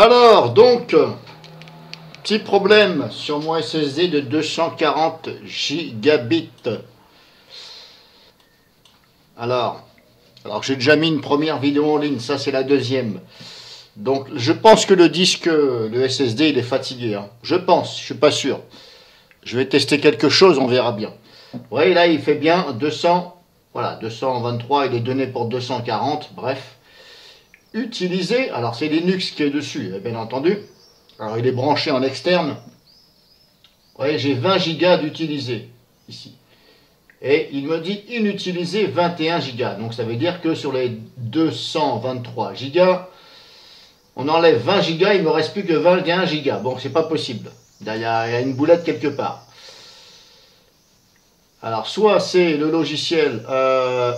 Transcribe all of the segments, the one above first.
Alors, donc, petit problème sur mon SSD de 240 gigabits. Alors j'ai déjà mis une première vidéo en ligne, ça c'est la deuxième. Donc, je pense que le disque, le SSD, il est fatigué. Hein. Je pense, je suis pas sûr. Je vais tester quelque chose, on verra bien. Vous voyez, là, il fait bien 200, voilà, 223, il est donné pour 240, bref. Utilisé, alors c'est Linux qui est dessus, bien entendu. Alors, il est branché en externe. Vous voyez, j'ai 20 Go d'utilisé, ici. Et il me dit inutilisé 21 Go. Donc, ça veut dire que sur les 223 Go, on enlève 20 Go, il ne me reste plus que 21 Go. Bon, c'est pas possible. Il y a une boulette quelque part. Alors, soit c'est le logiciel,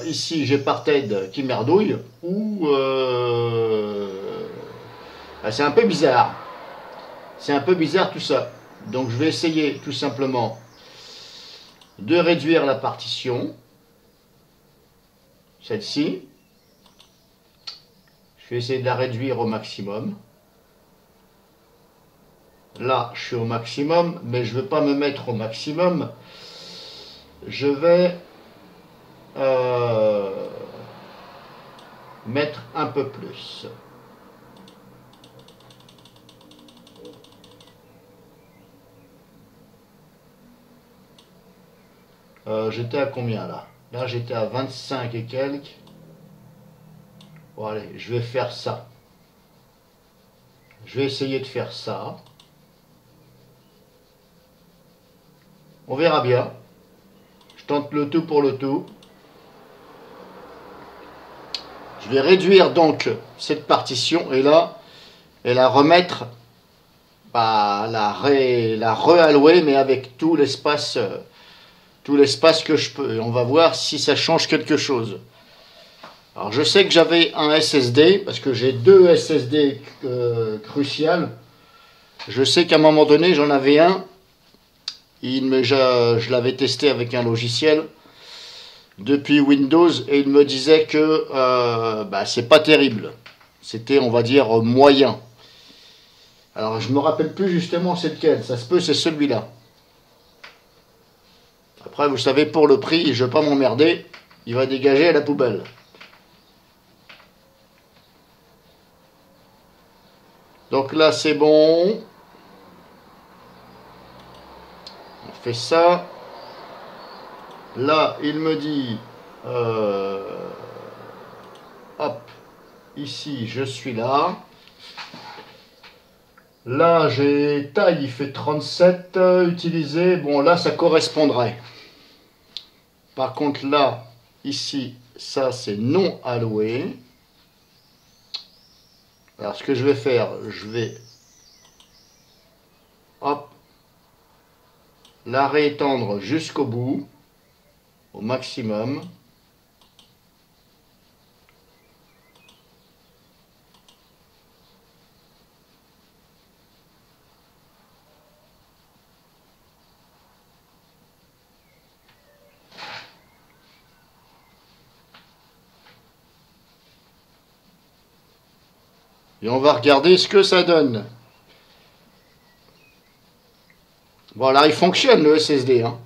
ici j'ai Parted qui merdouille, ou c'est un peu bizarre. C'est un peu bizarre tout ça. Donc, je vais essayer tout simplement de réduire la partition. Celle-ci. Je vais essayer de la réduire au maximum. Là, je suis au maximum, mais je ne veux pas me mettre au maximum. Je vais mettre un peu plus. J'étais à combien là? Là, j'étais à 25 et quelques. Bon, allez, je vais faire ça. Je vais essayer de faire ça. On verra bien. Je tente le tout pour le tout. Je vais réduire donc cette partition et là, et la remettre, la réallouer, mais avec tout l'espace que je peux. Et on va voir si ça change quelque chose. Alors je sais que j'avais un SSD, parce que j'ai deux SSD cruciales. Je sais qu'à un moment donné, j'en avais un. Je l'avais testé avec un logiciel depuis Windows et il me disait que c'est pas terrible. C'était, on va dire, moyen. Alors je me rappelle plus justement c'est lequel. Ça se peut, c'est celui-là. Après, vous savez, pour le prix, je ne vais pas m'emmerder. Il va dégager à la poubelle. Donc là, c'est bon. On fait ça. Là, il me dit... hop. Ici, je suis là. Là, j'ai taille, il fait 37. Utilisé. Bon, là, ça correspondrait. Par contre, là, ici, ça, c'est non alloué. Alors, ce que je vais faire, je vais... hop. La réétendre jusqu'au bout, au maximum. Et on va regarder ce que ça donne. Voilà, il fonctionne le SSD. Hein.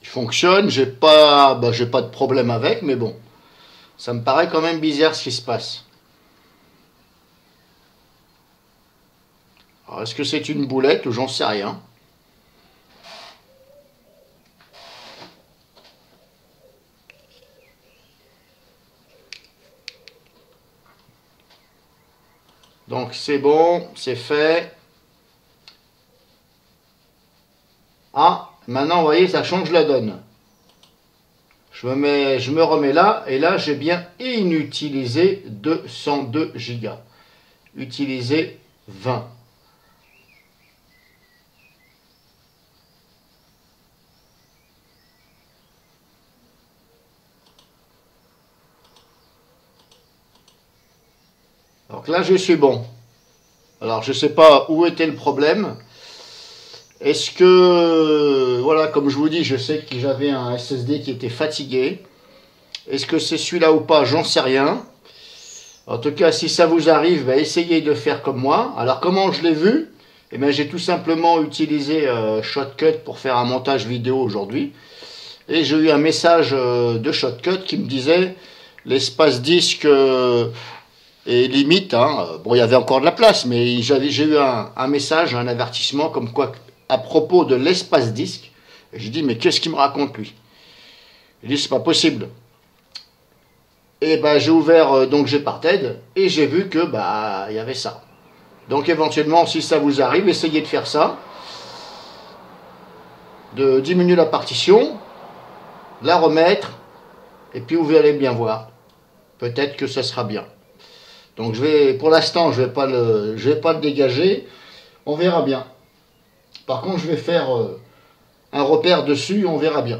Il fonctionne, j'ai pas de problème avec, mais bon. Ça me paraît quand même bizarre ce qui se passe. Alors, est-ce que c'est une boulette ou j'en sais rien? Donc c'est bon, c'est fait. Ah, maintenant vous voyez, ça change la donne. Je me remets là, et là j'ai bien inutilisé 202 Go. Utilisé 20. Donc là je suis bon. Alors je ne sais pas où était le problème. Est-ce que, voilà, comme je vous dis, je sais que j'avais un SSD qui était fatigué. Est-ce que c'est celui-là ou pas? J'en sais rien. En tout cas, si ça vous arrive, bah, essayez de faire comme moi. Alors, comment je l'ai vu? Eh bien, j'ai tout simplement utilisé Shotcut pour faire un montage vidéo aujourd'hui. Et j'ai eu un message de Shotcut qui me disait l'espace disque est limite. Hein. Bon, il y avait encore de la place, mais j'ai eu un message, un avertissement comme quoi à propos de l'espace disque. Et j'ai dit, mais qu'est-ce qu'il me raconte lui? Il dit, c'est pas possible. Et ben j'ai ouvert donc Gparted et j'ai vu que bah il y avait ça. Donc éventuellement, si ça vous arrive, essayez de faire ça, de diminuer la partition, la remettre, et puis vous allez bien voir. Peut-être que ça sera bien. Donc pour l'instant, je vais pas le dégager. On verra bien. Par contre, je vais faire un repère dessus, on verra bien.